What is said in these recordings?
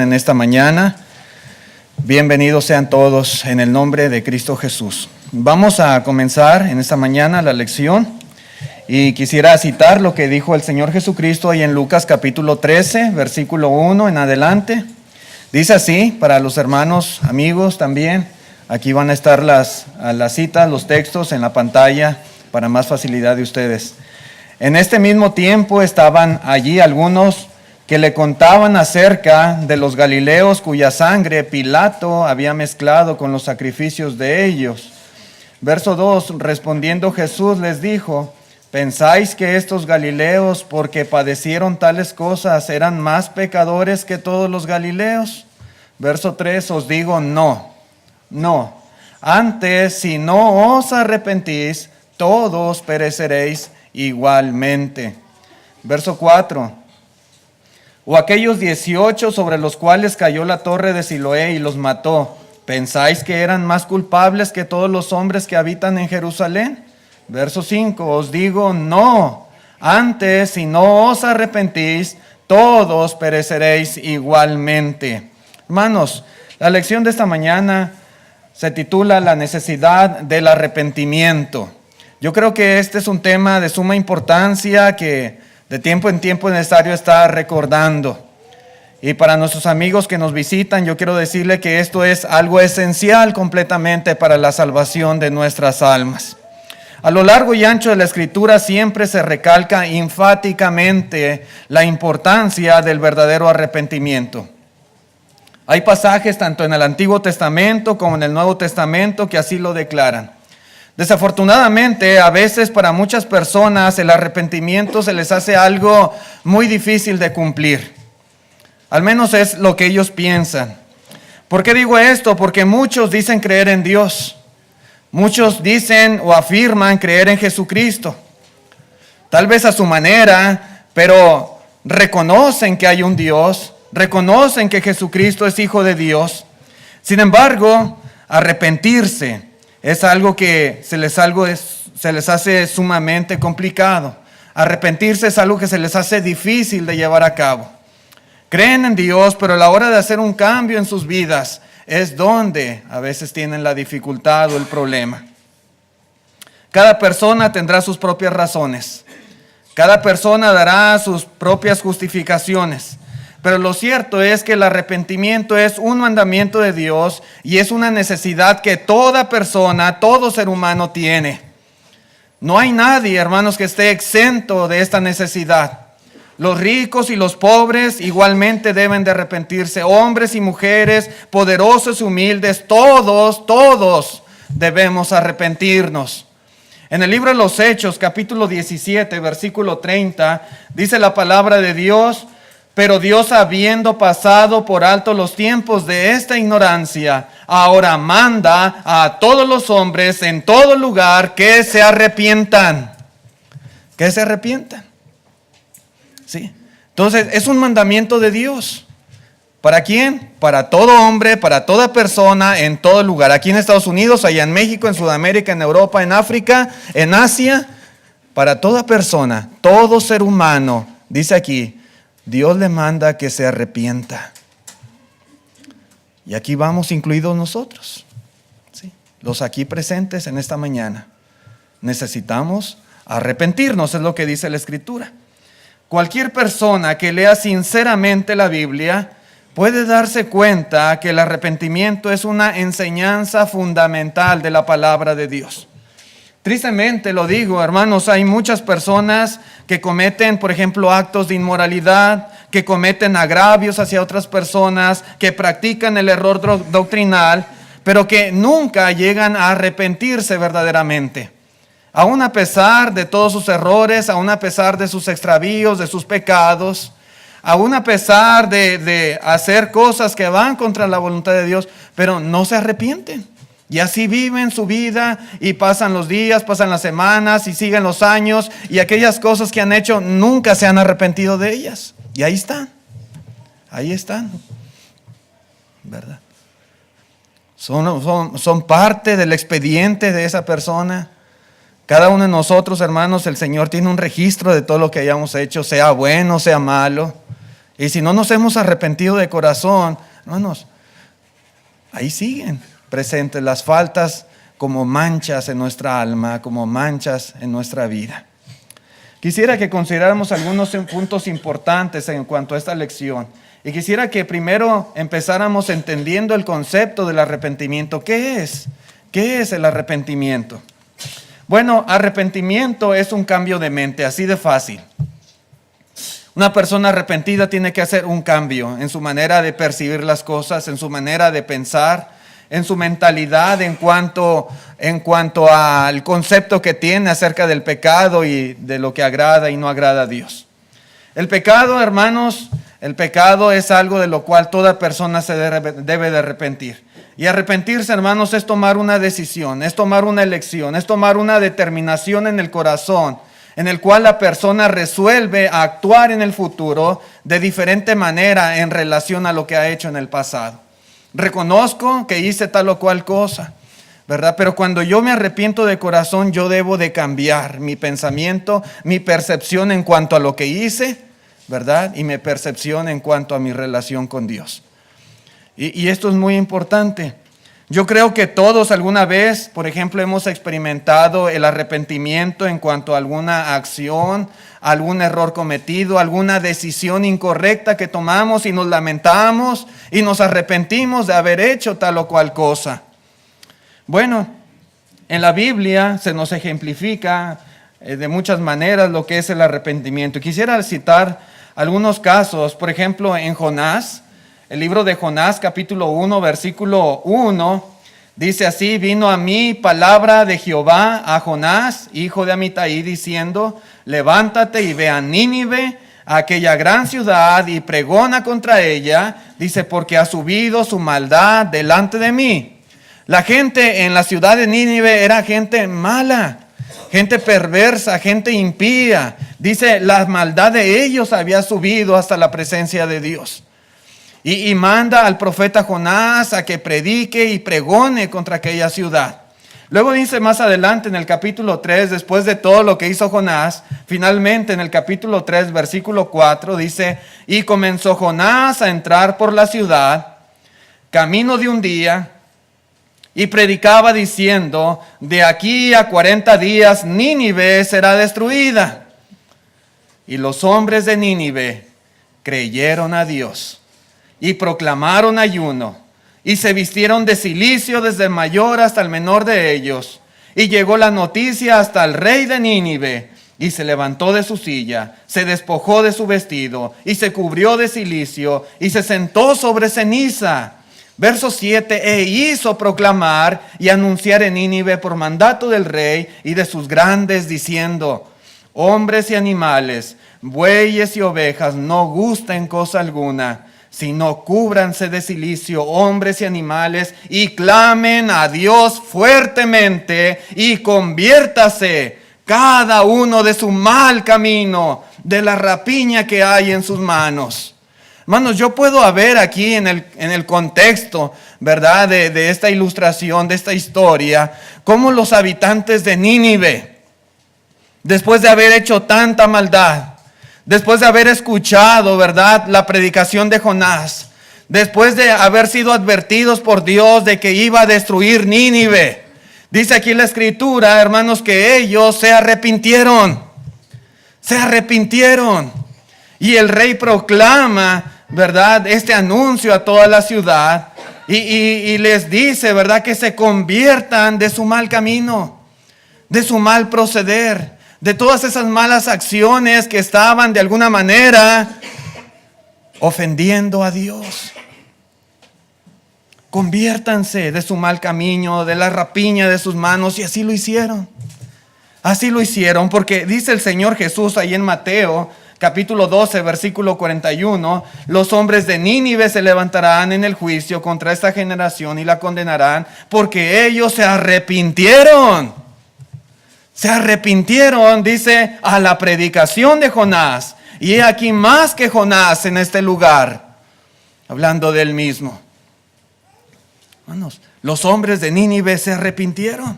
En esta mañana, bienvenidos sean todos en el nombre de Cristo Jesús. Vamos a comenzar en esta mañana la lección y quisiera citar lo que dijo el Señor Jesucristo ahí en Lucas capítulo 13, versículo 1 en adelante. Dice así, para los hermanos, amigos también, aquí van a estar las citas, los textos en la pantalla para más facilidad de ustedes. En este mismo tiempo estaban allí algunos que le contaban acerca de los galileos cuya sangre Pilato había mezclado con los sacrificios de ellos. Verso 2, respondiendo Jesús les dijo: ¿pensáis que estos galileos, porque padecieron tales cosas, eran más pecadores que todos los galileos? Verso 3, os digo no. Antes, si no os arrepentís, todos pereceréis igualmente. Verso 4, o aquellos 18 sobre los cuales cayó la torre de Siloé y los mató, ¿pensáis que eran más culpables que todos los hombres que habitan en Jerusalén? Verso 5, os digo no. Antes, si no os arrepentís, todos pereceréis igualmente. Hermanos, la lección de esta mañana se titula La necesidad del arrepentimiento. Yo creo que este es un tema de suma importancia que de tiempo en tiempo es necesario estar recordando. Y para nuestros amigos que nos visitan, yo quiero decirle que esto es algo esencial completamente para la salvación de nuestras almas. A lo largo y ancho de la Escritura siempre se recalca enfáticamente la importancia del verdadero arrepentimiento. Hay pasajes tanto en el Antiguo Testamento como en el Nuevo Testamento que así lo declaran. Desafortunadamente, a veces para muchas personas el arrepentimiento se les hace algo muy difícil de cumplir. Al menos es lo que ellos piensan. ¿Por qué digo esto? Porque muchos dicen creer en Dios. Muchos dicen o afirman creer en Jesucristo. Tal vez a su manera, pero reconocen que hay un Dios, reconocen que Jesucristo es Hijo de Dios. Sin embargo, arrepentirse es algo que se les hace sumamente complicado. Arrepentirse es algo que se les hace difícil de llevar a cabo. Creen en Dios, pero a la hora de hacer un cambio en sus vidas es donde a veces tienen la dificultad o el problema. Cada persona tendrá sus propias razones. Cada persona dará sus propias justificaciones. Pero lo cierto es que el arrepentimiento es un mandamiento de Dios y es una necesidad que toda persona, todo ser humano tiene. No hay nadie, hermanos, que esté exento de esta necesidad. Los ricos y los pobres igualmente deben de arrepentirse. Hombres y mujeres, poderosos y humildes, todos debemos arrepentirnos. En el libro de los Hechos, capítulo 17, versículo 30, dice la palabra de Dios: pero Dios, habiendo pasado por alto los tiempos de esta ignorancia, ahora manda a todos los hombres en todo lugar que se arrepientan. Que se arrepientan. ¿Sí? Entonces, es un mandamiento de Dios. ¿Para quién? Para todo hombre, para toda persona, en todo lugar. Aquí en Estados Unidos, allá en México, en Sudamérica, en Europa, en África, en Asia. Para toda persona, todo ser humano, dice aquí, Dios le manda que se arrepienta. Y aquí vamos incluidos nosotros, ¿sí? Los aquí presentes en esta mañana. Necesitamos arrepentirnos, es lo que dice la Escritura. Cualquier persona que lea sinceramente la Biblia puede darse cuenta que el arrepentimiento es una enseñanza fundamental de la palabra de Dios. Tristemente lo digo, hermanos, hay muchas personas que cometen, por ejemplo, actos de inmoralidad, que cometen agravios hacia otras personas, que practican el error doctrinal, pero que nunca llegan a arrepentirse verdaderamente. Aún a pesar de todos sus errores, aún a pesar de sus extravíos, de sus pecados, aún a pesar de hacer cosas que van contra la voluntad de Dios, pero no se arrepienten. Y así viven su vida y pasan los días, pasan las semanas y siguen los años y aquellas cosas que han hecho nunca se han arrepentido de ellas. Y ahí están, ¿verdad? Son parte del expediente de esa persona. Cada uno de nosotros, hermanos, el Señor tiene un registro de todo lo que hayamos hecho, sea bueno, sea malo. Y si no nos hemos arrepentido de corazón, hermanos, ahí siguen presentes las faltas como manchas en nuestra alma, como manchas en nuestra vida. Quisiera que consideráramos algunos puntos importantes en cuanto a esta lección. Y quisiera que primero empezáramos entendiendo el concepto del arrepentimiento. ¿Qué es? ¿Qué es el arrepentimiento? Bueno, arrepentimiento es un cambio de mente, así de fácil. Una persona arrepentida tiene que hacer un cambio en su manera de percibir las cosas, en su manera de pensar, en su mentalidad en cuanto al concepto que tiene acerca del pecado y de lo que agrada y no agrada a Dios. El pecado, hermanos, el pecado es algo de lo cual toda persona se debe de arrepentir. Y arrepentirse, hermanos, es tomar una decisión, es tomar una elección, es tomar una determinación en el corazón, en el cual la persona resuelve actuar en el futuro de diferente manera en relación a lo que ha hecho en el pasado. Reconozco que hice tal o cual cosa, ¿verdad? Pero cuando yo me arrepiento de corazón, yo debo de cambiar mi pensamiento, mi percepción en cuanto a lo que hice, ¿verdad? Y mi percepción en cuanto a mi relación con Dios. Y esto es muy importante. Yo creo que todos alguna vez, por ejemplo, hemos experimentado el arrepentimiento en cuanto a alguna acción, algún error cometido, alguna decisión incorrecta que tomamos y nos lamentamos y nos arrepentimos de haber hecho tal o cual cosa. Bueno, en la Biblia se nos ejemplifica de muchas maneras lo que es el arrepentimiento. Quisiera citar algunos casos, por ejemplo, en Jonás. El libro de Jonás, capítulo 1, versículo 1, dice así: vino a mí palabra de Jehová a Jonás, hijo de Amitai, diciendo: levántate y ve a Nínive, a aquella gran ciudad, y pregona contra ella. Dice: porque ha subido su maldad delante de mí. La gente en la ciudad de Nínive era gente mala, gente perversa, gente impía. Dice, la maldad de ellos había subido hasta la presencia de Dios. Y manda al profeta Jonás a que predique y pregone contra aquella ciudad. Luego dice más adelante en el capítulo 3, después de todo lo que hizo Jonás, finalmente en el capítulo 3, versículo 4, dice: y comenzó Jonás a entrar por la ciudad, camino de un día, y predicaba diciendo: de aquí a 40 días Nínive será destruida. Y los hombres de Nínive creyeron a Dios y proclamaron ayuno, y se vistieron de cilicio desde el mayor hasta el menor de ellos. Y llegó la noticia hasta el rey de Nínive, y se levantó de su silla, se despojó de su vestido, y se cubrió de cilicio, y se sentó sobre ceniza. Verso 7, e hizo proclamar y anunciar en Nínive por mandato del rey y de sus grandes, diciendo: hombres y animales, bueyes y ovejas, no gusten cosa alguna, sino cúbranse de cilicio hombres y animales, y clamen a Dios fuertemente, y conviértase cada uno de su mal camino, de la rapiña que hay en sus manos. Hermanos, yo puedo ver aquí en el contexto, ¿verdad?, de esta ilustración, de esta historia, cómo los habitantes de Nínive, después de haber hecho tanta maldad, después de haber escuchado, ¿verdad?, la predicación de Jonás, después de haber sido advertidos por Dios de que iba a destruir Nínive, dice aquí la escritura, hermanos, que ellos se arrepintieron. Y el rey proclama, ¿verdad?, este anuncio a toda la ciudad y les dice, ¿verdad?, que se conviertan de su mal camino, de su mal proceder, de todas esas malas acciones que estaban de alguna manera ofendiendo a Dios. Conviértanse de su mal camino, de la rapiña de sus manos. Y así lo hicieron. Así lo hicieron, porque dice el Señor Jesús ahí en Mateo, capítulo 12, versículo 41, los hombres de Nínive se levantarán en el juicio contra esta generación y la condenarán, porque ellos se arrepintieron. Se arrepintieron, dice, a la predicación de Jonás. Y he aquí más que Jonás en este lugar, hablando de él mismo. Hermanos, los hombres de Nínive se arrepintieron.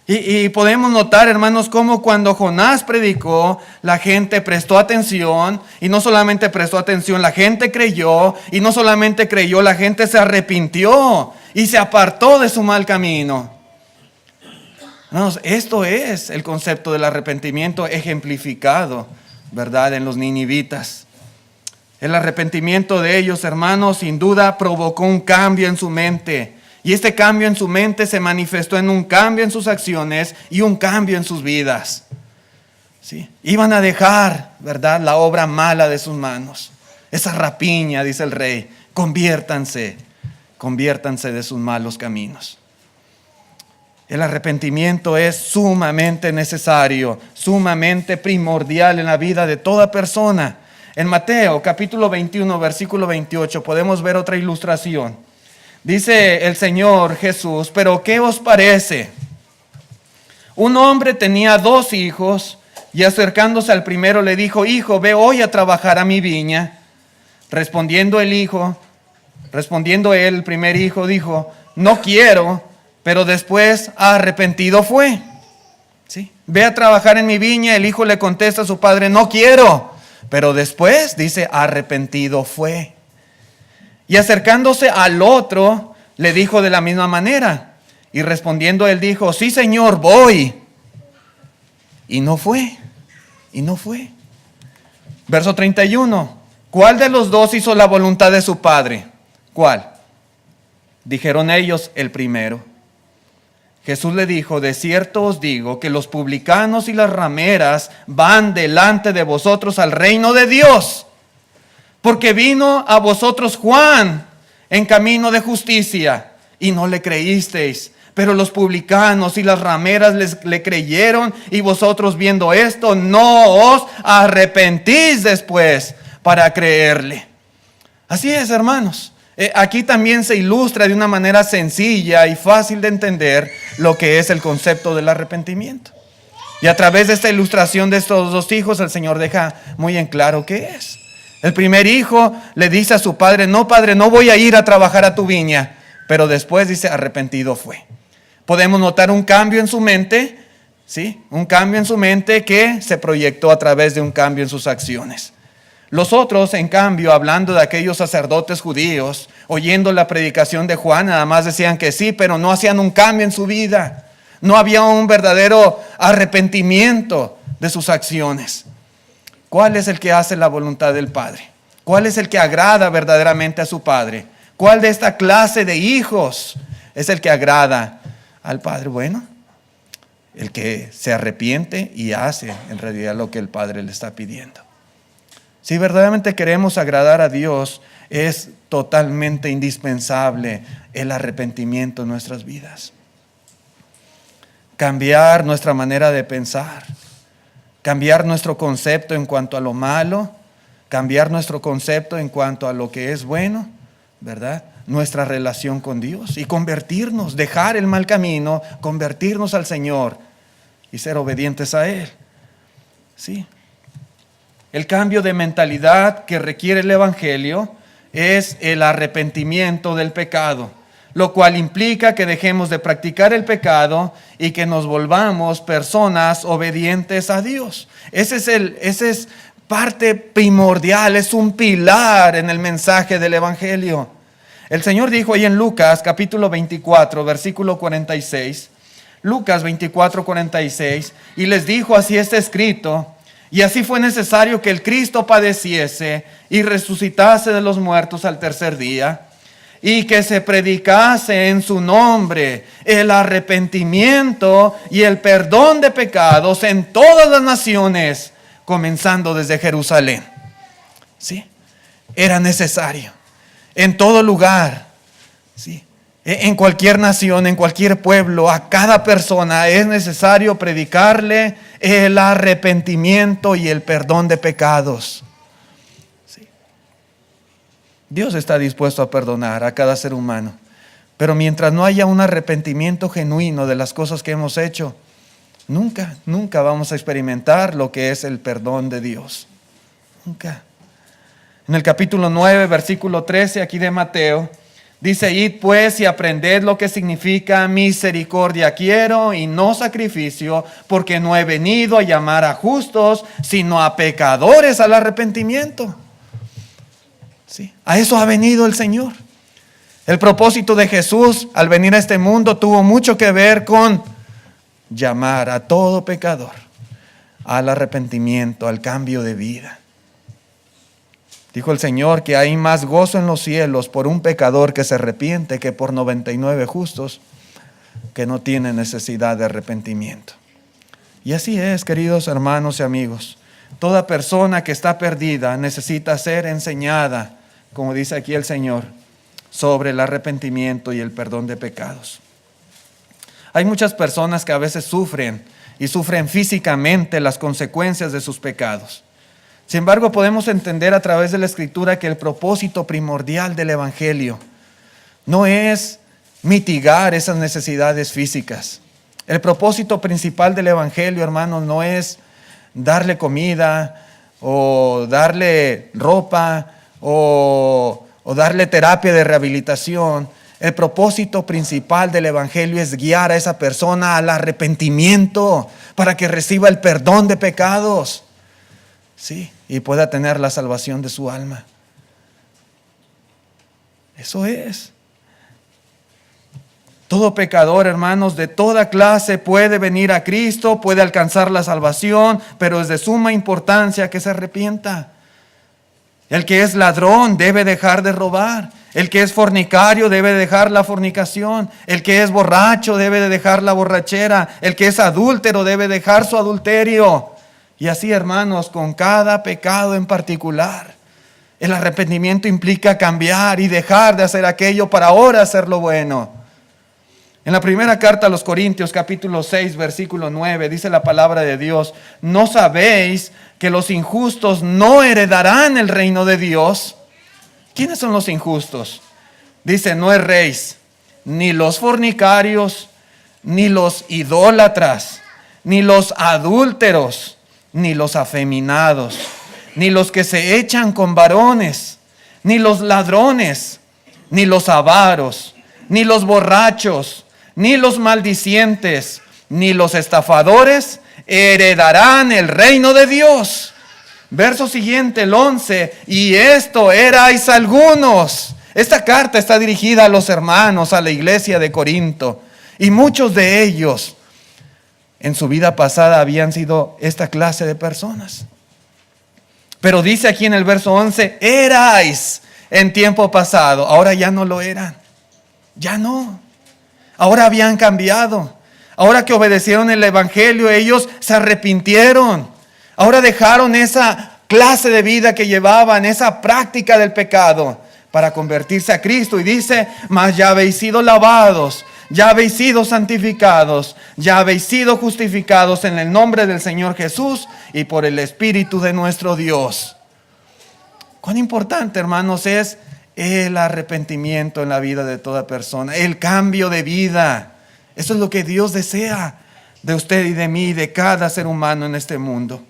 Y podemos notar, hermanos, cómo cuando Jonás predicó, la gente prestó atención, y no solamente prestó atención, la gente creyó, y no solamente creyó, la gente se arrepintió y se apartó de su mal camino. Hermanos, esto es el concepto del arrepentimiento ejemplificado, ¿verdad?, en los ninivitas. El arrepentimiento de ellos, hermanos, sin duda provocó un cambio en su mente. Y este cambio en su mente se manifestó en un cambio en sus acciones y un cambio en sus vidas. ¿Sí? Iban a dejar, ¿verdad?, la obra mala de sus manos. Esa rapiña, dice el rey, conviértanse de sus malos caminos. El arrepentimiento es sumamente necesario, sumamente primordial en la vida de toda persona. En Mateo capítulo 21, versículo 28, podemos ver otra ilustración. Dice el Señor Jesús: pero ¿qué os parece? Un hombre tenía 2 hijos, y acercándose al primero le dijo: hijo, ve hoy a trabajar a mi viña. Respondiendo él, el primer hijo, dijo: no quiero. Pero después arrepentido fue. ¿Sí? Ve a trabajar en mi viña. El hijo le contesta a su padre: no quiero. Pero después, dice, arrepentido fue. Y acercándose al otro, le dijo de la misma manera. Y respondiendo él dijo: sí, Señor, voy. Y no fue. Verso 31. ¿Cuál de los 2 hizo la voluntad de su padre? ¿Cuál? Dijeron ellos: el primero. Jesús le dijo: de cierto os digo que los publicanos y las rameras van delante de vosotros al reino de Dios. Porque vino a vosotros Juan en camino de justicia y no le creísteis. Pero los publicanos y las rameras le creyeron, y vosotros, viendo esto, no os arrepentís después para creerle. Así es, hermanos. Aquí también se ilustra de una manera sencilla y fácil de entender lo que es el concepto del arrepentimiento. Y a través de esta ilustración de estos 2 hijos, el Señor deja muy en claro qué es. El primer hijo le dice a su padre: no, padre, no voy a ir a trabajar a tu viña. Pero después dice: arrepentido fue. Podemos notar un cambio en su mente, ¿sí? Un cambio en su mente que se proyectó a través de un cambio en sus acciones. Los otros, en cambio, hablando de aquellos sacerdotes judíos, oyendo la predicación de Juan, nada más decían que sí, pero no hacían un cambio en su vida. No había un verdadero arrepentimiento de sus acciones. ¿Cuál es el que hace la voluntad del Padre? ¿Cuál es el que agrada verdaderamente a su Padre? ¿Cuál de esta clase de hijos es el que agrada al Padre? Bueno, el que se arrepiente y hace en realidad lo que el Padre le está pidiendo. Si verdaderamente queremos agradar a Dios, es totalmente indispensable el arrepentimiento en nuestras vidas. Cambiar nuestra manera de pensar, cambiar nuestro concepto en cuanto a lo malo, cambiar nuestro concepto en cuanto a lo que es bueno, ¿verdad? Nuestra relación con Dios y convertirnos, dejar el mal camino, convertirnos al Señor y ser obedientes a Él. Sí. El cambio de mentalidad que requiere el Evangelio es el arrepentimiento del pecado, lo cual implica que dejemos de practicar el pecado y que nos volvamos personas obedientes a Dios. Ese es parte primordial, es un pilar en el mensaje del Evangelio. El Señor dijo ahí en Lucas capítulo 24, versículo 46, Lucas 24, 46, y les dijo: así está escrito, y así fue necesario que el Cristo padeciese y resucitase de los muertos al tercer día, y que se predicase en su nombre el arrepentimiento y el perdón de pecados en todas las naciones, comenzando desde Jerusalén. ¿Sí? Era necesario. En todo lugar, ¿sí? En cualquier nación, en cualquier pueblo, a cada persona es necesario predicarle el arrepentimiento y el perdón de pecados. ¿Sí? Dios está dispuesto a perdonar a cada ser humano, pero mientras no haya un arrepentimiento genuino de las cosas que hemos hecho, nunca vamos a experimentar lo que es el perdón de Dios. Nunca. En el capítulo 9, versículo 13, aquí de Mateo, Dice, id pues y aprended lo que significa misericordia quiero y no sacrificio, porque no he venido a llamar a justos, sino a pecadores al arrepentimiento. ¿Sí? A eso ha venido el Señor. El propósito de Jesús al venir a este mundo tuvo mucho que ver con llamar a todo pecador al arrepentimiento, al cambio de vida. Dijo el Señor que hay más gozo en los cielos por un pecador que se arrepiente que por 99 justos que no tienen necesidad de arrepentimiento. Y así es, queridos hermanos y amigos. Toda persona que está perdida necesita ser enseñada, como dice aquí el Señor, sobre el arrepentimiento y el perdón de pecados. Hay muchas personas que a veces sufren y sufren físicamente las consecuencias de sus pecados. Sin embargo, podemos entender a través de la Escritura que el propósito primordial del Evangelio no es mitigar esas necesidades físicas. El propósito principal del Evangelio, hermanos, no es darle comida o darle ropa o darle terapia de rehabilitación. El propósito principal del Evangelio es guiar a esa persona al arrepentimiento para que reciba el perdón de pecados. Sí, y pueda tener la salvación de su alma. Eso es. Todo pecador, hermanos, de toda clase puede venir a Cristo, puede alcanzar la salvación, pero es de suma importancia que se arrepienta. El que es ladrón debe dejar de robar. El que es fornicario debe dejar la fornicación. El que es borracho debe de dejar la borrachera. El que es adúltero debe dejar su adulterio. Y así, hermanos, con cada pecado en particular. El arrepentimiento implica cambiar y dejar de hacer aquello para ahora hacer lo bueno. En la primera carta a los Corintios, capítulo 6, versículo 9, dice la palabra de Dios: ¿no sabéis que los injustos no heredarán el reino de Dios? ¿Quiénes son los injustos? Dice, no erréis, ni los fornicarios, ni los idólatras, ni los adúlteros, ni los afeminados, ni los que se echan con varones, ni los ladrones, ni los avaros, ni los borrachos, ni los maldicientes, ni los estafadores heredarán el reino de Dios. Verso siguiente, el 11, y esto erais algunos. Esta carta está dirigida a los hermanos, a la iglesia de Corinto, y muchos de ellos en su vida pasada habían sido esta clase de personas. Pero dice aquí en el verso 11, erais en tiempo pasado. Ahora ya no lo eran. Ya no. Ahora habían cambiado. Ahora que obedecieron el Evangelio, ellos se arrepintieron. Ahora dejaron esa clase de vida que llevaban, esa práctica del pecado, para convertirse a Cristo. Y dice, mas ya habéis sido lavados, ya habéis sido santificados, ya habéis sido justificados en el nombre del Señor Jesús y por el Espíritu de nuestro Dios. Cuán importante, hermanos, es el arrepentimiento en la vida de toda persona, el cambio de vida. Eso es lo que Dios desea de usted y de mí y de cada ser humano en este mundo.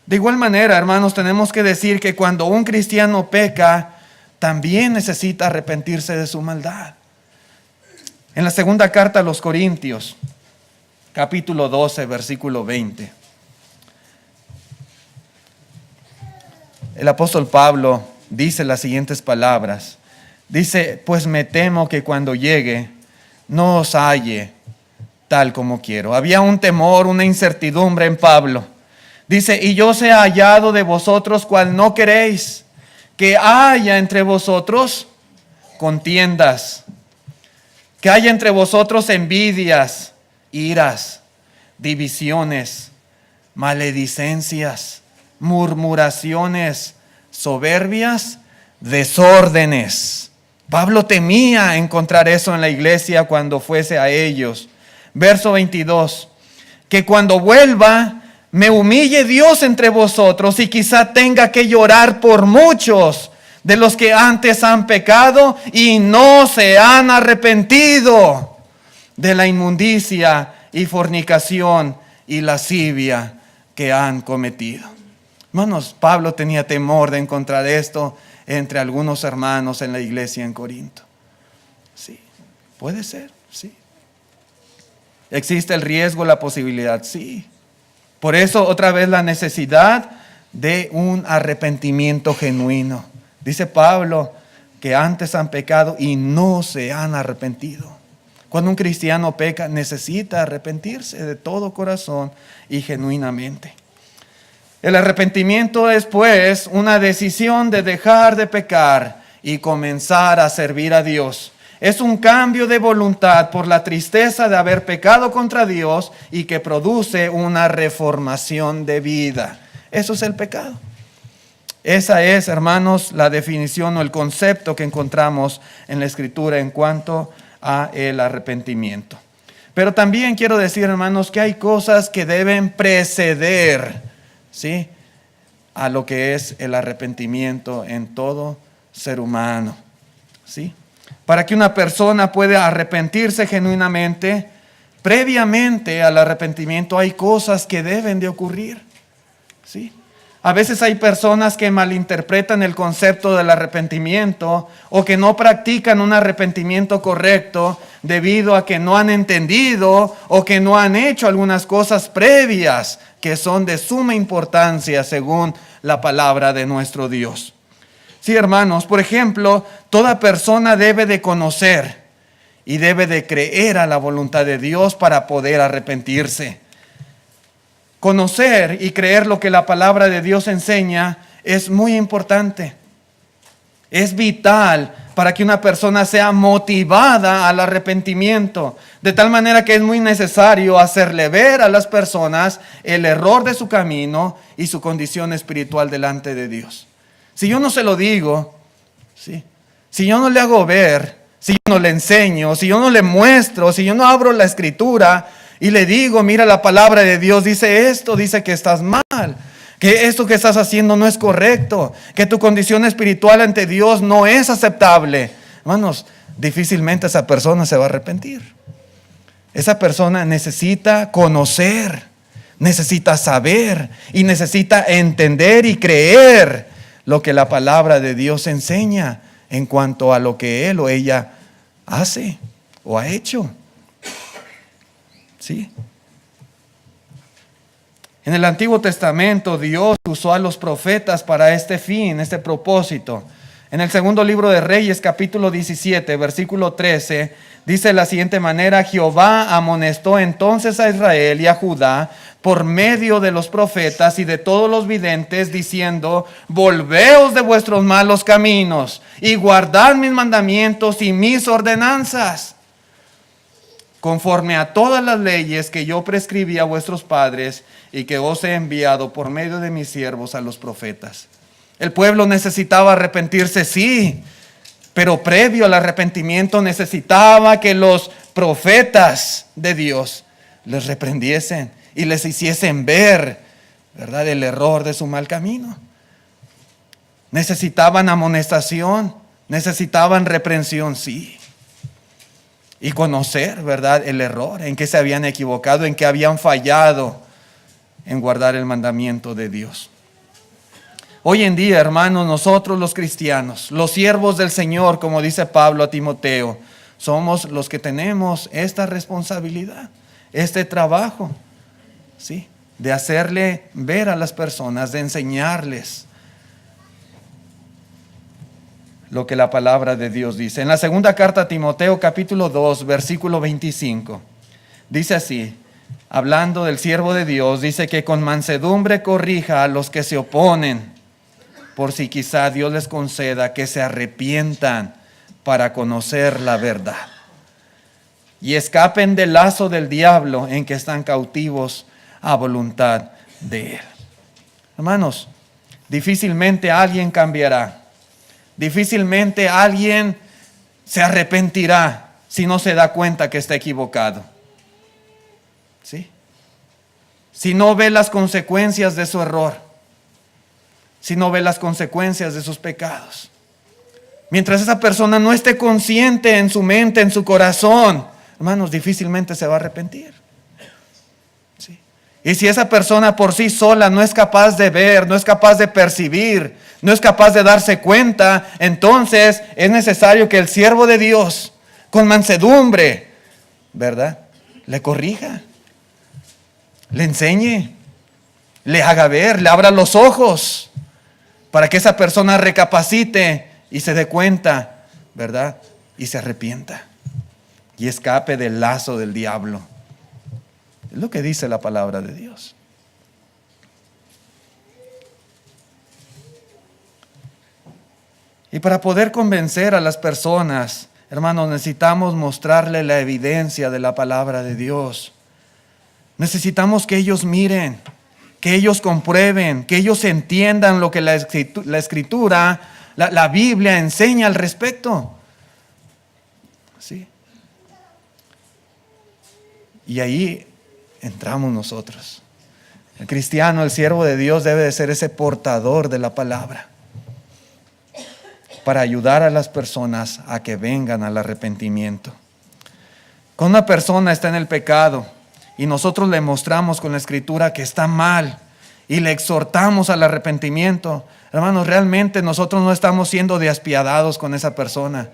De igual manera, hermanos, tenemos que decir que cuando un cristiano peca, también necesita arrepentirse de su maldad. En la segunda carta a los Corintios, capítulo 12, versículo 20. El apóstol Pablo dice las siguientes palabras. Dice, pues me temo que cuando llegue no os halle tal como quiero. Había un temor, una incertidumbre en Pablo. Dice, y yo sea hallado de vosotros cual no queréis, que haya entre vosotros contiendas, que haya entre vosotros envidias, iras, divisiones, maledicencias, murmuraciones, soberbias, desórdenes. Pablo temía encontrar eso en la iglesia cuando fuese a ellos. Verso 22, que cuando vuelva me humille Dios entre vosotros y quizá tenga que llorar por muchos de los que antes han pecado y no se han arrepentido de la inmundicia y fornicación y lascivia que han cometido. Hermanos, Pablo tenía temor de encontrar esto entre algunos hermanos en la iglesia en Corinto. Sí, puede ser, sí. ¿Existe el riesgo, la posibilidad? Sí. Por eso, otra vez, la necesidad de un arrepentimiento genuino. Dice Pablo que antes han pecado y no se han arrepentido. Cuando un cristiano peca, necesita arrepentirse de todo corazón y genuinamente. El arrepentimiento es, pues, una decisión de dejar de pecar y comenzar a servir a Dios. Es un cambio de voluntad por la tristeza de haber pecado contra Dios y que produce una reformación de vida. Eso es el pecado. Esa es, hermanos, la definición o el concepto que encontramos en la Escritura en cuanto a el arrepentimiento. Pero también quiero decir, hermanos, que hay cosas que deben preceder, ¿sí?, a lo que es el arrepentimiento en todo ser humano, ¿sí? Para que una persona pueda arrepentirse genuinamente, previamente al arrepentimiento hay cosas que deben de ocurrir, ¿sí? A veces hay personas que malinterpretan el concepto del arrepentimiento o que no practican un arrepentimiento correcto debido a que no han entendido o que no han hecho algunas cosas previas que son de suma importancia según la palabra de nuestro Dios. Sí, hermanos, por ejemplo, toda persona debe de conocer y debe de creer a la voluntad de Dios para poder arrepentirse. Conocer y creer lo que la palabra de Dios enseña es muy importante. Es vital para que una persona sea motivada al arrepentimiento, de tal manera que es muy necesario hacerle ver a las personas el error de su camino y su condición espiritual delante de Dios. Si yo no se lo digo, ¿sí?, si yo no le hago ver, si yo no le enseño, si yo no le muestro, si yo no abro la Escritura y le digo, mira, la palabra de Dios dice esto, dice que estás mal, que esto que estás haciendo no es correcto, que tu condición espiritual ante Dios no es aceptable. Hermanos, difícilmente esa persona se va a arrepentir. Esa persona necesita conocer, necesita saber y necesita entender y creer lo que la palabra de Dios enseña en cuanto a lo que él o ella hace o ha hecho. ¿Sí? En el Antiguo Testamento Dios usó a los profetas para este fin, este propósito. En el segundo libro de Reyes, capítulo 17, versículo 13, dice de la siguiente manera: Jehová amonestó entonces a Israel y a Judá por medio de los profetas y de todos los videntes, diciendo: volveos de vuestros malos caminos y guardad mis mandamientos y mis ordenanzas, conforme a todas las leyes que yo prescribí a vuestros padres y que os he enviado por medio de mis siervos a los profetas. El pueblo necesitaba arrepentirse, sí, pero previo al arrepentimiento necesitaba que los profetas de Dios les reprendiesen y les hiciesen ver, ¿verdad?, el error de su mal camino. Necesitaban amonestación, necesitaban reprensión, sí. Y conocer, ¿verdad?, el error, en que se habían equivocado, en que habían fallado en guardar el mandamiento de Dios. Hoy en día, hermanos, nosotros los cristianos, los siervos del Señor, como dice Pablo a Timoteo, somos los que tenemos esta responsabilidad, este trabajo, ¿sí?, de hacerle ver a las personas, de enseñarles lo que la palabra de Dios dice. En la segunda carta a Timoteo, capítulo 2, versículo 25, dice así, hablando del siervo de Dios, dice que con mansedumbre corrija a los que se oponen, por si quizá Dios les conceda que se arrepientan para conocer la verdad y escapen del lazo del diablo en que están cautivos a voluntad de él. Hermanos, difícilmente alguien cambiará. Difícilmente alguien se arrepentirá si no se da cuenta que está equivocado. ¿Sí? Si no ve las consecuencias de su error, si no ve las consecuencias de sus pecados. Mientras esa persona no esté consciente en su mente, en su corazón, hermanos, difícilmente se va a arrepentir. ¿Sí? Y si esa persona por sí sola no es capaz de ver, no es capaz de percibir, no es capaz de darse cuenta, entonces es necesario que el siervo de Dios, con mansedumbre, ¿verdad? Le corrija, le enseñe, le haga ver, le abra los ojos para que esa persona recapacite y se dé cuenta, ¿verdad? Y se arrepienta y escape del lazo del diablo. Es lo que dice la palabra de Dios. Y para poder convencer a las personas, hermanos, necesitamos mostrarle la evidencia de la palabra de Dios. Necesitamos que ellos miren, que ellos comprueben, que ellos entiendan lo que la Escritura, la Biblia enseña al respecto. ¿Sí? Y ahí entramos nosotros. El cristiano, el siervo de Dios, debe de ser ese portador de la palabra para ayudar a las personas a que vengan al arrepentimiento. Cuando una persona está en el pecado y nosotros le mostramos con la Escritura que está mal y le exhortamos al arrepentimiento, hermanos, realmente nosotros no estamos siendo despiadados con esa persona.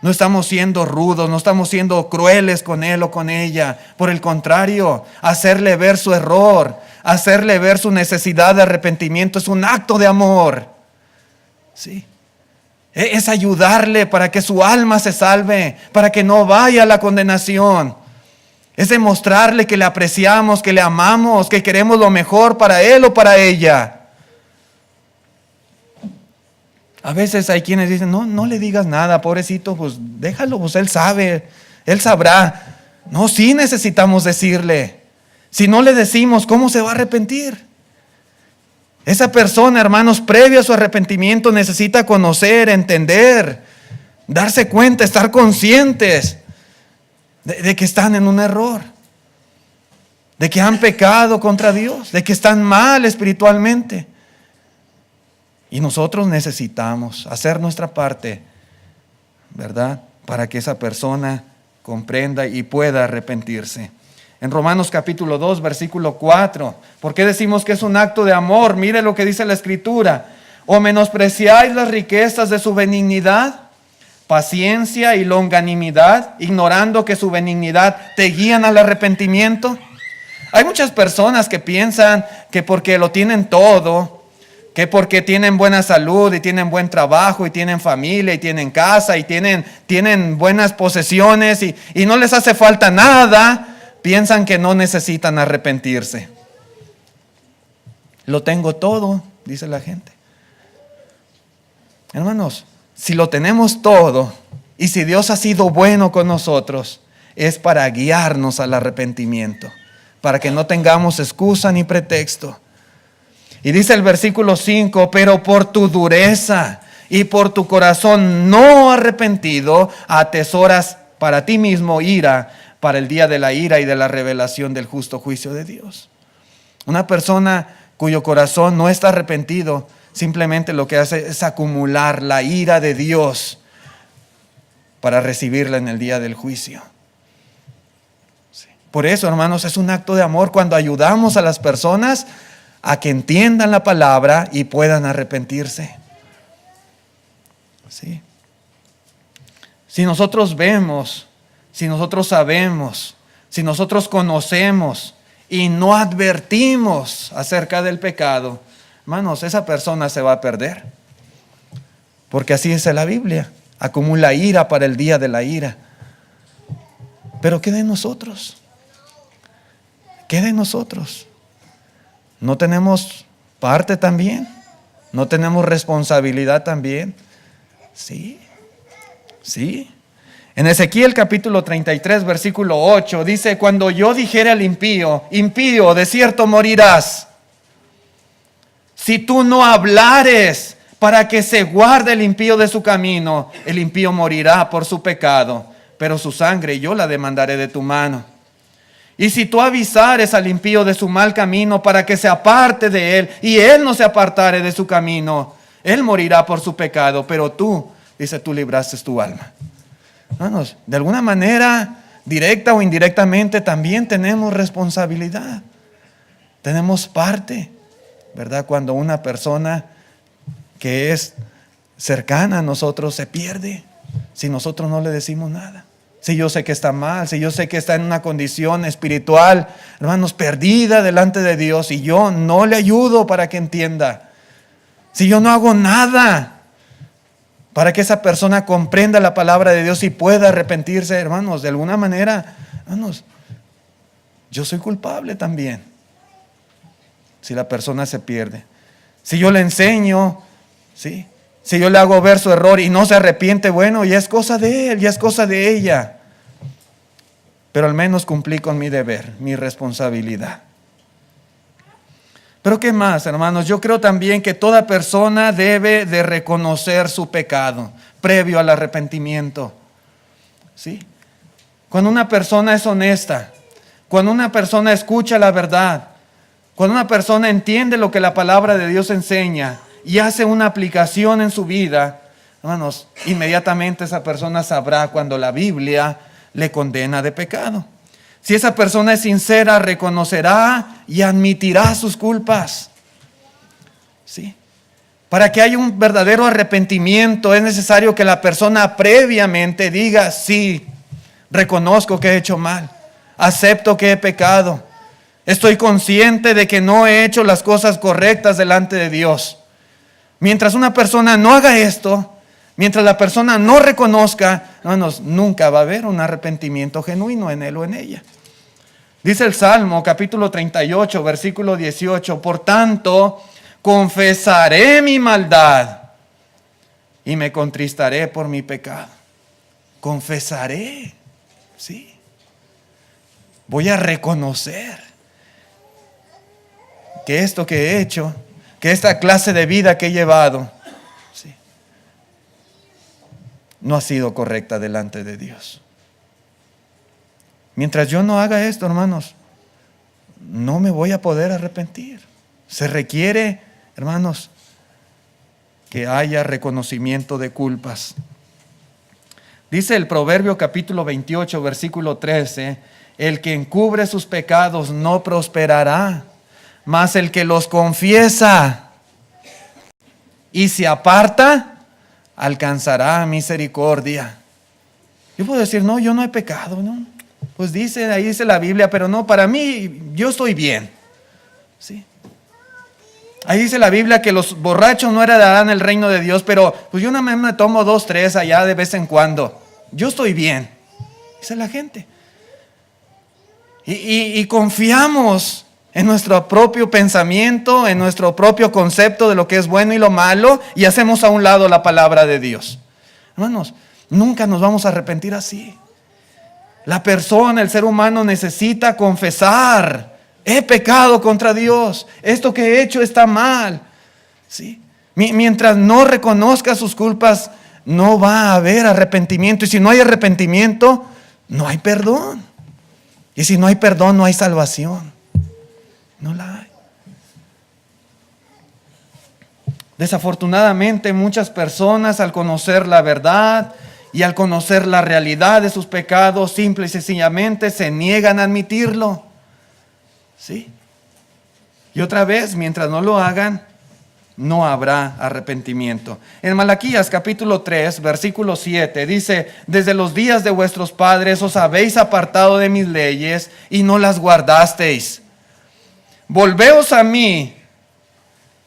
No estamos siendo rudos, no estamos siendo crueles con él o con ella. Por el contrario, hacerle ver su error, hacerle ver su necesidad de arrepentimiento es un acto de amor. ¿Sí? Es ayudarle para que su alma se salve, para que no vaya a la condenación. Es demostrarle que le apreciamos, que le amamos, que queremos lo mejor para él o para ella. A veces hay quienes dicen, no le digas nada, pobrecito, pues déjalo, pues él sabe, él sabrá. No, sí necesitamos decirle. Si no le decimos, ¿cómo se va a arrepentir? Esa persona, hermanos, previo a su arrepentimiento necesita conocer, entender, darse cuenta, estar conscientes de que están en un error, de que han pecado contra Dios, de que están mal espiritualmente. Y nosotros necesitamos hacer nuestra parte, ¿verdad? Para que esa persona comprenda y pueda arrepentirse. En Romanos capítulo 2, versículo 4, ¿por qué decimos que es un acto de amor? Mire lo que dice la Escritura. ¿O menospreciáis las riquezas de su benignidad, paciencia y longanimidad, ignorando que su benignidad te guían al arrepentimiento? Hay muchas personas que piensan que porque lo tienen todo, que porque tienen buena salud y tienen buen trabajo y tienen familia y tienen casa y tienen buenas posesiones y no les hace falta nada, piensan que no necesitan arrepentirse. Lo tengo todo, dice la gente. Hermanos, si lo tenemos todo y si Dios ha sido bueno con nosotros, es para guiarnos al arrepentimiento, para que no tengamos excusa ni pretexto. Y dice el versículo 5, pero por tu dureza y por tu corazón no arrepentido, atesoras para ti mismo ira, para el día de la ira y de la revelación del justo juicio de Dios. Una persona cuyo corazón no está arrepentido, simplemente lo que hace es acumular la ira de Dios para recibirla en el día del juicio. Sí. Por eso, hermanos, es un acto de amor cuando ayudamos a las personas a que entiendan la palabra y puedan arrepentirse. ¿Sí? Si nosotros vemos, si nosotros sabemos, si nosotros conocemos y no advertimos acerca del pecado, hermanos, esa persona se va a perder. Porque así dice la Biblia, acumula ira para el día de la ira. Pero ¿qué de nosotros? ¿Qué de nosotros? ¿No tenemos parte también? ¿No tenemos responsabilidad también? Sí, sí. En Ezequiel capítulo 33, versículo 8, dice, cuando yo dijere al impío, impío, de cierto morirás, si tú no hablares para que se guarde el impío de su camino, el impío morirá por su pecado, pero su sangre yo la demandaré de tu mano. Y si tú avisares al impío de su mal camino para que se aparte de él, y él no se apartare de su camino, él morirá por su pecado, pero tú, dice, tú libraste tu alma. Hermanos, de alguna manera, directa o indirectamente, también tenemos responsabilidad. Tenemos parte, ¿verdad? Cuando una persona que es cercana a nosotros se pierde, si nosotros no le decimos nada. Si yo sé que está mal, si yo sé que está en una condición espiritual, hermanos, perdida delante de Dios, y yo no le ayudo para que entienda, si yo no hago nada para que esa persona comprenda la palabra de Dios y pueda arrepentirse, hermanos, de alguna manera, hermanos, yo soy culpable también. Si la persona se pierde, si yo le enseño, ¿sí?, si yo le hago ver su error y no se arrepiente, bueno, ya es cosa de él, ya es cosa de ella. Pero al menos cumplí con mi deber, mi responsabilidad. Pero ¿qué más, hermanos? Yo creo también que toda persona debe de reconocer su pecado previo al arrepentimiento. ¿Sí? Cuando una persona es honesta, cuando una persona escucha la verdad, cuando una persona entiende lo que la palabra de Dios enseña y hace una aplicación en su vida, hermanos, inmediatamente esa persona sabrá cuando la Biblia le condena de pecado. Si esa persona es sincera, reconocerá y admitirá sus culpas. ¿Sí? Para que haya un verdadero arrepentimiento es necesario que la persona previamente diga: sí, reconozco que he hecho mal, acepto que he pecado, estoy consciente de que no he hecho las cosas correctas delante de Dios. Mientras una persona no haga esto, mientras la persona no reconozca, hermanos, nunca va a haber un arrepentimiento genuino en él o en ella. Dice el Salmo capítulo 38, versículo 18: por tanto, confesaré mi maldad y me contristaré por mi pecado. Confesaré, sí. Voy a reconocer que esto que he hecho, que esta clase de vida que he llevado, sí, no ha sido correcta delante de Dios. Mientras yo no haga esto, hermanos, no me voy a poder arrepentir. Se requiere, hermanos, que haya reconocimiento de culpas. Dice el Proverbio capítulo 28, versículo 13: el que encubre sus pecados no prosperará, mas el que los confiesa y se aparta alcanzará misericordia. Yo puedo decir: no, yo no he pecado, ¿no? Pues ahí dice la Biblia, pero no, para mí, yo estoy bien. ¿Sí? Ahí dice la Biblia que los borrachos no heredarán el reino de Dios, pero pues yo nada más me tomo 2, 3 allá de vez en cuando. Yo estoy bien. Dice la gente. Y confiamos en nuestro propio pensamiento, en nuestro propio concepto de lo que es bueno y lo malo, y hacemos a un lado la palabra de Dios. Hermanos, nunca nos vamos a arrepentir así. La persona, el ser humano, necesita confesar: he pecado contra Dios, esto que he hecho está mal. ¿Sí? Mientras no reconozca sus culpas, no va a haber arrepentimiento. Y si no hay arrepentimiento, no hay perdón. Y si no hay perdón, no hay salvación. No la hay. Desafortunadamente, muchas personas, al conocer la verdad y al conocer la realidad de sus pecados, simple y sencillamente se niegan a admitirlo. ¿Sí? Y otra vez, mientras no lo hagan, no habrá arrepentimiento. En Malaquías capítulo 3, versículo 7 dice: desde los días de vuestros padres os habéis apartado de mis leyes y no las guardasteis. Volveos a mí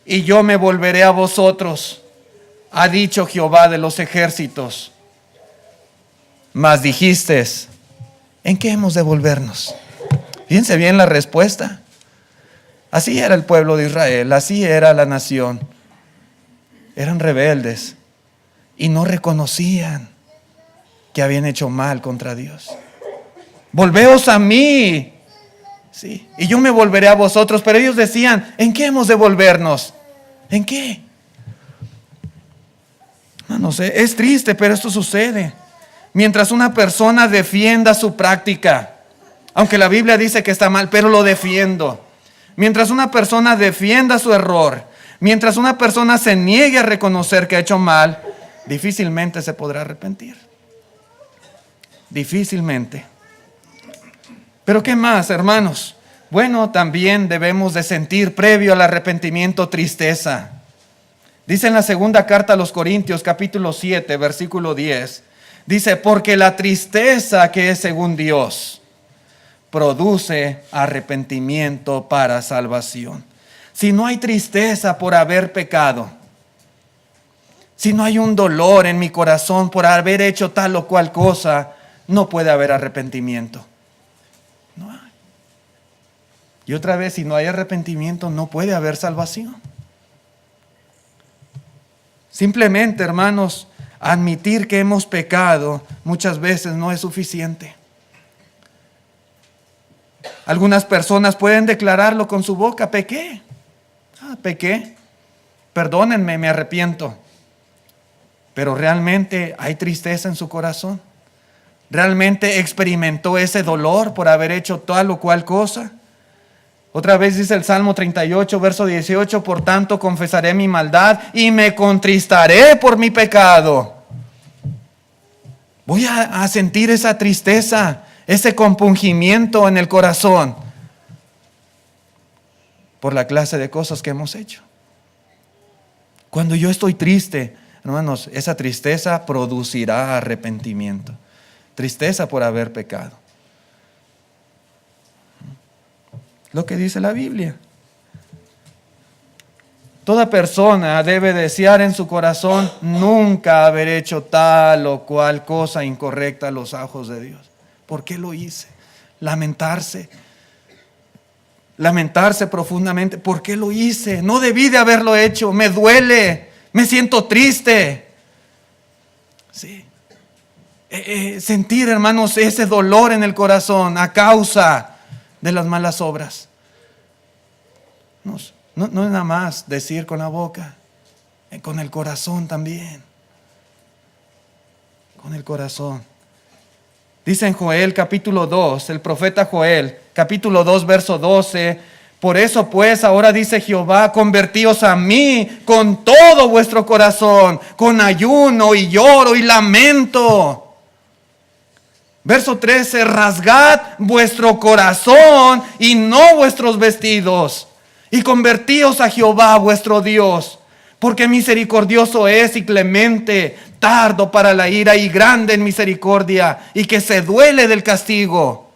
y yo me volveré a vosotros, ha dicho Jehová de los ejércitos. Mas dijisteis: ¿en qué hemos de volvernos? Fíjense bien la respuesta. Así era el pueblo de Israel, así era la nación. Eran rebeldes y no reconocían que habían hecho mal contra Dios. Volveos a mí, sí, y yo me volveré a vosotros. Pero ellos decían: ¿en qué hemos de volvernos? ¿En qué? No sé, es triste, pero esto sucede. Mientras una persona defienda su práctica, aunque la Biblia dice que está mal, pero lo defiendo. Mientras una persona defienda su error, mientras una persona se niegue a reconocer que ha hecho mal, difícilmente se podrá arrepentir. Difícilmente. Pero ¿qué más, hermanos? Bueno, también debemos de sentir previo al arrepentimiento tristeza. Dice en la segunda carta a los Corintios, capítulo 7, versículo 10: Dice, porque la tristeza que es según Dios produce arrepentimiento para salvación. Si no hay tristeza por haber pecado, si no hay un dolor en mi corazón por haber hecho tal o cual cosa, no puede haber arrepentimiento. No hay. Y otra vez, si no hay arrepentimiento, no puede haber salvación. Simplemente, hermanos, admitir que hemos pecado muchas veces no es suficiente. Algunas personas pueden declararlo con su boca: pequé, pequé, perdónenme, me arrepiento. Pero realmente hay tristeza en su corazón. ¿Realmente experimentó ese dolor por haber hecho tal o cual cosa? Otra vez dice el Salmo 38, verso 18, por tanto confesaré mi maldad y me contristaré por mi pecado. Voy a sentir esa tristeza, ese compungimiento en el corazón por la clase de cosas que hemos hecho. Cuando yo estoy triste, hermanos, esa tristeza producirá arrepentimiento. Tristeza por haber pecado. Lo que dice la Biblia. Toda persona debe desear en su corazón nunca haber hecho tal o cual cosa incorrecta a los ojos de Dios. ¿Por qué lo hice? Lamentarse profundamente. ¿Por qué lo hice? No debí de haberlo hecho. Me duele. Me siento triste. Sí. Sentir, hermanos, ese dolor en el corazón a causa de las malas obras. No es nada más decir con la boca, con el corazón también. Con el corazón. Dice en Joel capítulo 2, el profeta Joel, capítulo 2, verso 12, por eso pues ahora dice Jehová, convertíos a mí con todo vuestro corazón, con ayuno y lloro y lamento. Verso 13, rasgad vuestro corazón y no vuestros vestidos, y convertíos a Jehová vuestro Dios, porque misericordioso es y clemente, tardo para la ira y grande en misericordia, y que se duele del castigo.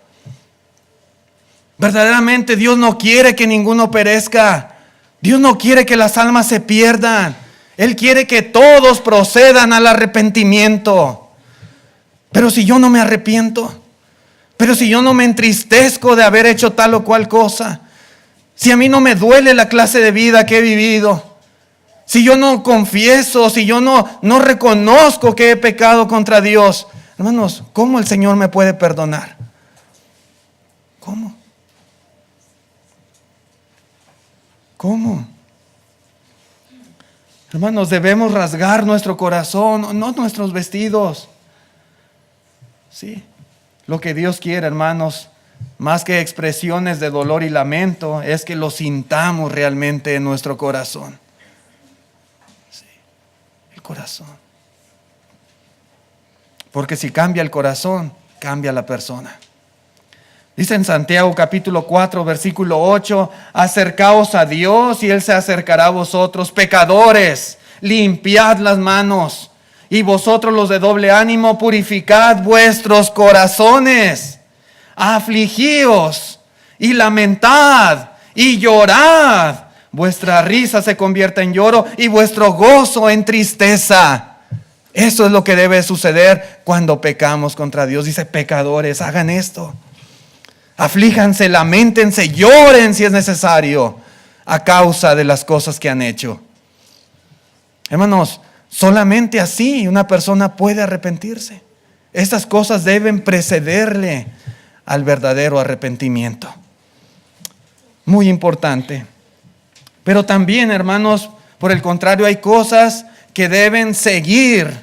Verdaderamente Dios no quiere que ninguno perezca. Dios no quiere que las almas se pierdan. Él quiere que todos procedan al arrepentimiento. Pero si yo no me arrepiento, pero si yo no me entristezco de haber hecho tal o cual cosa, si a mí no me duele la clase de vida que he vivido, si yo no confieso, si yo no reconozco que he pecado contra Dios, hermanos, ¿cómo el Señor me puede perdonar? ¿Cómo? ¿Cómo? Hermanos, debemos rasgar nuestro corazón, no nuestros vestidos. Sí, lo que Dios quiere, hermanos, más que expresiones de dolor y lamento, es que lo sintamos realmente en nuestro corazón. Sí, el corazón. Porque si cambia el corazón, cambia la persona. Dice en Santiago capítulo 4, versículo 8, acercaos a Dios y Él se acercará a vosotros, pecadores, limpiad las manos. Y vosotros los de doble ánimo, purificad vuestros corazones, afligíos y lamentad y llorad. Vuestra risa se convierta en lloro y vuestro gozo en tristeza. Eso es lo que debe suceder cuando pecamos contra Dios. Dice, pecadores, hagan esto. Aflíjanse, lamentense, lloren si es necesario a causa de las cosas que han hecho. Hermanos, solamente así una persona puede arrepentirse. Estas cosas deben precederle al verdadero arrepentimiento. Muy importante. Pero también, hermanos, por el contrario, hay cosas que deben seguir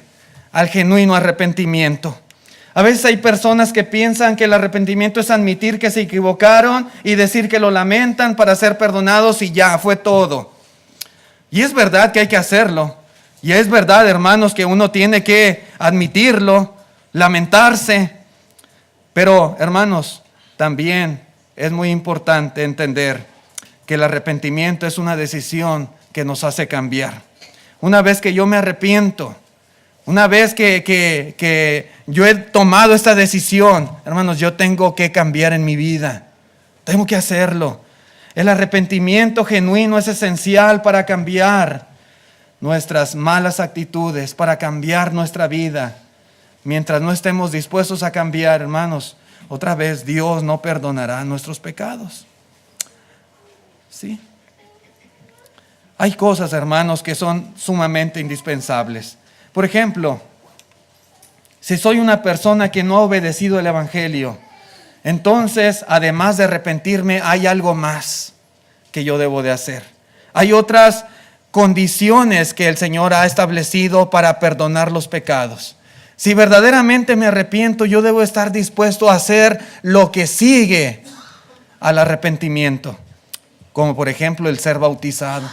al genuino arrepentimiento. A veces hay personas que piensan que el arrepentimiento es admitir que se equivocaron y decir que lo lamentan para ser perdonados y ya, fue todo. Y es verdad que hay que hacerlo. Y es verdad, hermanos, que uno tiene que admitirlo, lamentarse. Pero, hermanos, también es muy importante entender que el arrepentimiento es una decisión que nos hace cambiar. Una vez que yo me arrepiento, Una vez que yo he tomado esta decisión, hermanos, yo tengo que cambiar en mi vida. Tengo que hacerlo. El arrepentimiento genuino es esencial para cambiar nuestras malas actitudes, para cambiar nuestra vida. Mientras no estemos dispuestos a cambiar, hermanos, otra vez Dios no perdonará nuestros pecados. ¿Sí? Hay cosas, hermanos, que son sumamente indispensables. Por ejemplo, si soy una persona que no ha obedecido el Evangelio, entonces, además de arrepentirme, hay algo más que yo debo de hacer. Hay otras condiciones que el Señor ha establecido para perdonar los pecados. Si verdaderamente me arrepiento, yo debo estar dispuesto a hacer lo que sigue al arrepentimiento, como por ejemplo el ser bautizado.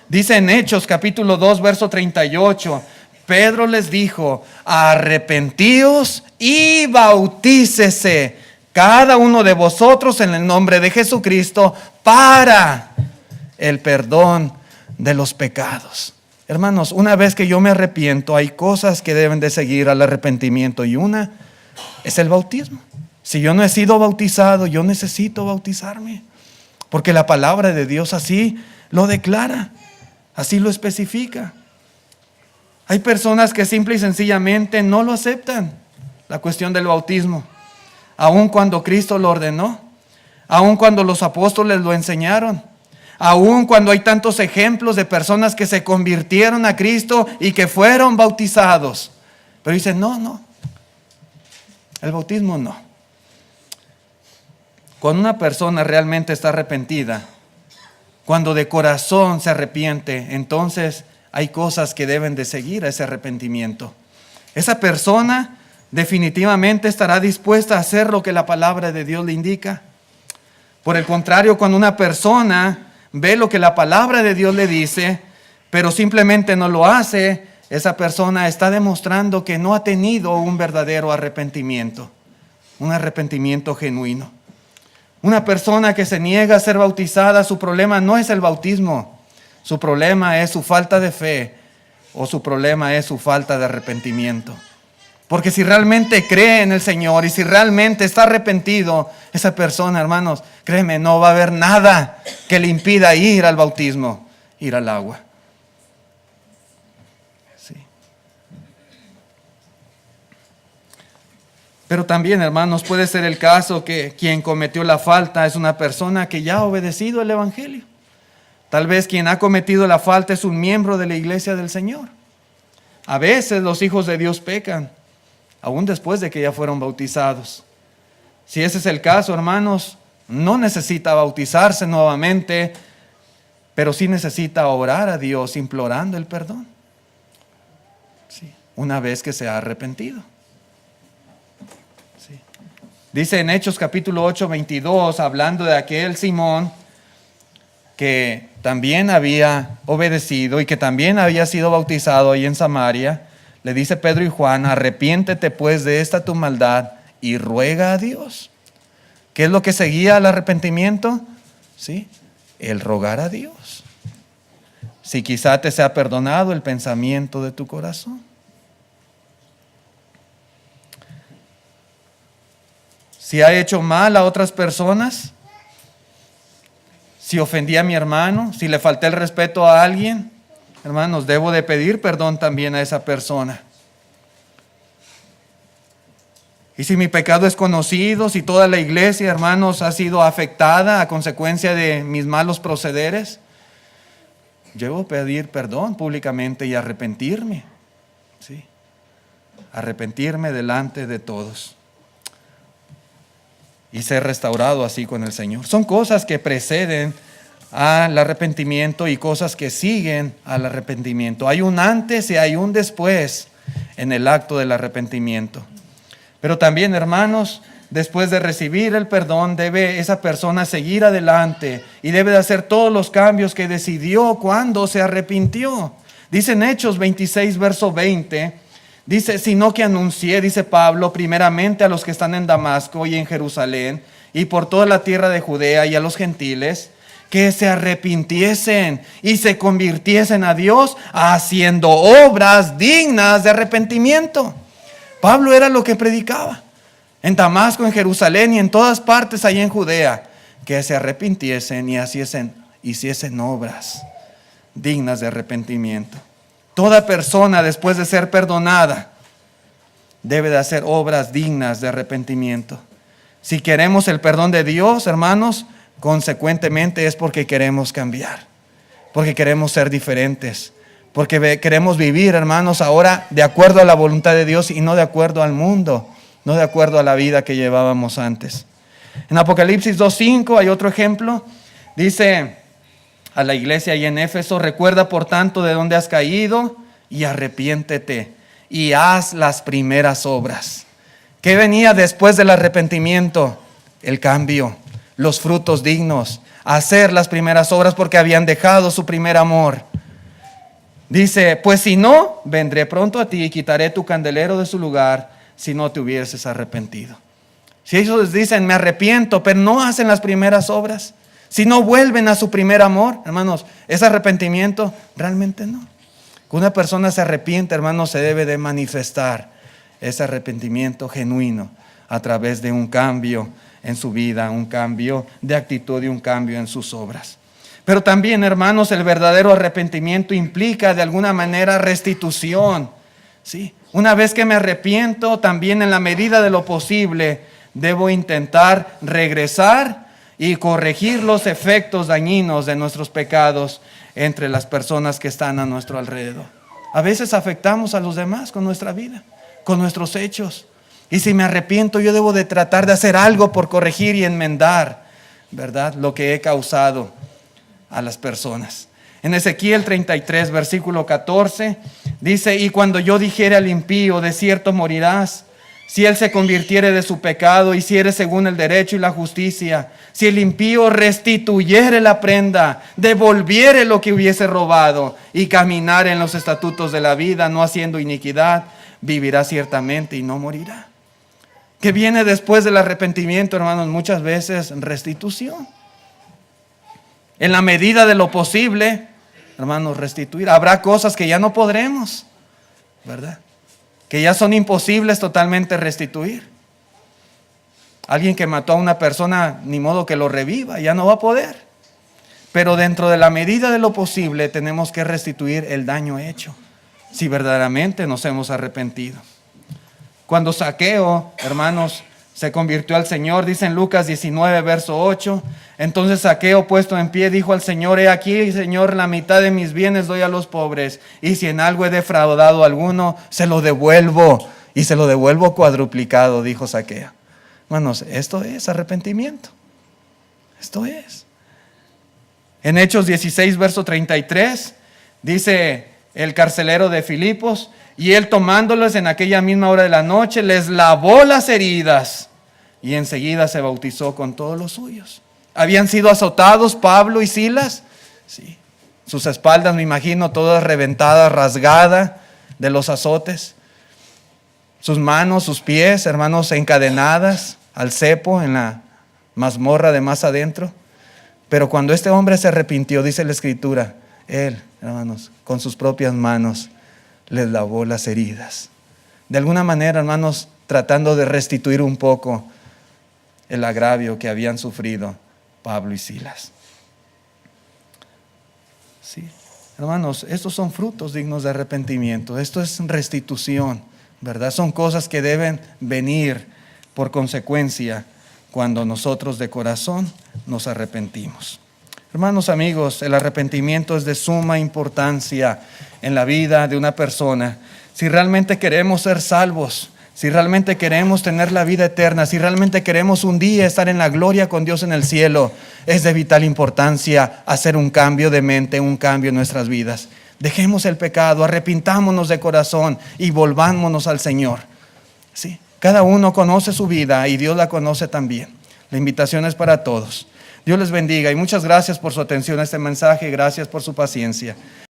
Dice en Hechos capítulo 2, verso 38, Pedro les dijo: arrepentíos y bautícese cada uno de vosotros en el nombre de Jesucristo para el perdón de los pecados. Hermanos, una vez que yo me arrepiento, hay cosas que deben de seguir al arrepentimiento, y una es el bautismo. Si yo no he sido bautizado, yo necesito bautizarme, porque la palabra de Dios así lo declara, así lo especifica. Hay personas que simple y sencillamente no lo aceptan, la cuestión del bautismo, aun cuando Cristo lo ordenó, aun cuando los apóstoles lo enseñaron, aun cuando hay tantos ejemplos de personas que se convirtieron a Cristo y que fueron bautizados. Pero dicen, no, el bautismo no. Cuando una persona realmente está arrepentida, cuando de corazón se arrepiente, entonces hay cosas que deben de seguir a ese arrepentimiento. Esa persona definitivamente estará dispuesta a hacer lo que la palabra de Dios le indica. Por el contrario, cuando una persona ve lo que la palabra de Dios le dice, pero simplemente no lo hace, esa persona está demostrando que no ha tenido un verdadero arrepentimiento, un arrepentimiento genuino. Una persona que se niega a ser bautizada, su problema no es el bautismo, su problema es su falta de fe, o su problema es su falta de arrepentimiento. Porque si realmente cree en el Señor y si realmente está arrepentido, esa persona, hermanos, créeme, no va a haber nada que le impida ir al bautismo, ir al agua. Sí. Pero también, hermanos, puede ser el caso que quien cometió la falta es una persona que ya ha obedecido el Evangelio. Tal vez quien ha cometido la falta es un miembro de la iglesia del Señor. A veces los hijos de Dios pecan, aún después de que ya fueron bautizados. Si ese es el caso, hermanos, no necesita bautizarse nuevamente, pero sí necesita orar a Dios implorando el perdón. Sí, una vez que se ha arrepentido. Sí. Dice en Hechos capítulo 8, 22, hablando de aquel Simón que también había obedecido y que también había sido bautizado ahí en Samaria, le dice Pedro y Juan: arrepiéntete pues de esta tu maldad y ruega a Dios. ¿Qué es lo que seguía al arrepentimiento? Sí, el rogar a Dios. Si quizá te sea perdonado el pensamiento de tu corazón. Si ha hecho mal a otras personas, si ofendí a mi hermano, si le falté el respeto a alguien, hermanos, debo de pedir perdón también a esa persona. Y si mi pecado es conocido, si toda la iglesia, hermanos, ha sido afectada a consecuencia de mis malos procederes, debo pedir perdón públicamente y arrepentirme. ¿Sí? Arrepentirme delante de todos. Y ser restaurado así con el Señor. Son cosas que preceden al arrepentimiento y cosas que siguen al arrepentimiento. Hay un antes y hay un después en el acto del arrepentimiento. Pero también, hermanos, después de recibir el perdón, debe esa persona seguir adelante y debe de hacer todos los cambios que decidió cuando se arrepintió. Dice en Hechos 26, verso 20, dice: sino que anuncié, dice Pablo, primeramente a los que están en Damasco y en Jerusalén y por toda la tierra de Judea y a los gentiles, que se arrepintiesen y se convirtiesen a Dios haciendo obras dignas de arrepentimiento. Pablo era lo que predicaba en Damasco, en Jerusalén y en todas partes allá en Judea, que se arrepintiesen y hiciesen obras dignas de arrepentimiento. Toda persona, después de ser perdonada, debe de hacer obras dignas de arrepentimiento. Si queremos el perdón de Dios, hermanos, consecuentemente es porque queremos cambiar, porque queremos ser diferentes, porque queremos vivir, hermanos, ahora de acuerdo a la voluntad de Dios y no de acuerdo al mundo, no de acuerdo a la vida que llevábamos antes. En Apocalipsis 2:5 hay otro ejemplo. Dice a la iglesia ahí en Éfeso: recuerda por tanto de dónde has caído y arrepiéntete y haz las primeras obras. ¿Qué venía después del arrepentimiento? El cambio, los frutos dignos, hacer las primeras obras porque habían dejado su primer amor. Dice: pues si no, vendré pronto a ti y quitaré tu candelero de su lugar si no te hubieses arrepentido. Si ellos dicen me arrepiento, pero no hacen las primeras obras, si no vuelven a su primer amor, hermanos, ¿es arrepentimiento? Realmente no. Cuando una persona se arrepiente, hermanos, se debe de manifestar ese arrepentimiento genuino a través de un cambio en su vida, un cambio de actitud y un cambio en sus obras. Pero también, hermanos, el verdadero arrepentimiento implica de alguna manera restitución. ¿Sí? Una vez que me arrepiento, también en la medida de lo posible, debo intentar regresar y corregir los efectos dañinos de nuestros pecados entre las personas que están a nuestro alrededor. A veces afectamos a los demás con nuestra vida, con nuestros hechos. Y si me arrepiento, yo debo de tratar de hacer algo por corregir y enmendar, ¿verdad?, lo que he causado a las personas. En Ezequiel 33, versículo 14, dice: y cuando yo dijere al impío, de cierto morirás, si él se convirtiere de su pecado, hiciere según el derecho y la justicia, si el impío restituyere la prenda, devolviere lo que hubiese robado y caminare en los estatutos de la vida, no haciendo iniquidad, vivirá ciertamente y no morirá. ¿Qué viene después del arrepentimiento, hermanos? Muchas veces restitución. En la medida de lo posible, hermanos, restituir. Habrá cosas que ya no podremos, ¿verdad?, que ya son imposibles totalmente restituir. Alguien que mató a una persona, ni modo que lo reviva, ya no va a poder. Pero dentro de la medida de lo posible tenemos que restituir el daño hecho, si verdaderamente nos hemos arrepentido. Cuando Zaqueo, hermanos, se convirtió al Señor, dice en Lucas 19, verso 8, entonces Zaqueo, puesto en pie, dijo al Señor: he aquí, Señor, la mitad de mis bienes doy a los pobres, y si en algo he defraudado a alguno, se lo devuelvo, y se lo devuelvo cuadruplicado, dijo Zaqueo. Hermanos, esto es arrepentimiento. Esto es. En Hechos 16, verso 33, dice el carcelero de Filipos: y él, tomándolos en aquella misma hora de la noche, les lavó las heridas y enseguida se bautizó con todos los suyos. ¿Habían sido azotados Pablo y Silas? Sí. Sus espaldas, me imagino, todas reventadas, rasgadas de los azotes. Sus manos, sus pies, hermanos, encadenadas al cepo en la mazmorra de más adentro. Pero cuando este hombre se arrepintió, dice la Escritura, él, hermanos, con sus propias manos les lavó las heridas. De alguna manera, hermanos, tratando de restituir un poco el agravio que habían sufrido Pablo y Silas. Sí, hermanos, estos son frutos dignos de arrepentimiento. Esto es restitución, ¿verdad? Son cosas que deben venir por consecuencia cuando nosotros de corazón nos arrepentimos. Hermanos, amigos, el arrepentimiento es de suma importancia en la vida de una persona. Si realmente queremos ser salvos, si realmente queremos tener la vida eterna, si realmente queremos un día estar en la gloria con Dios en el cielo, es de vital importancia hacer un cambio de mente, un cambio en nuestras vidas. Dejemos el pecado, arrepintámonos de corazón y volvámonos al Señor. ¿Sí? Cada uno conoce su vida y Dios la conoce también. La invitación es para todos. Dios les bendiga y muchas gracias por su atención a este mensaje, gracias por su paciencia.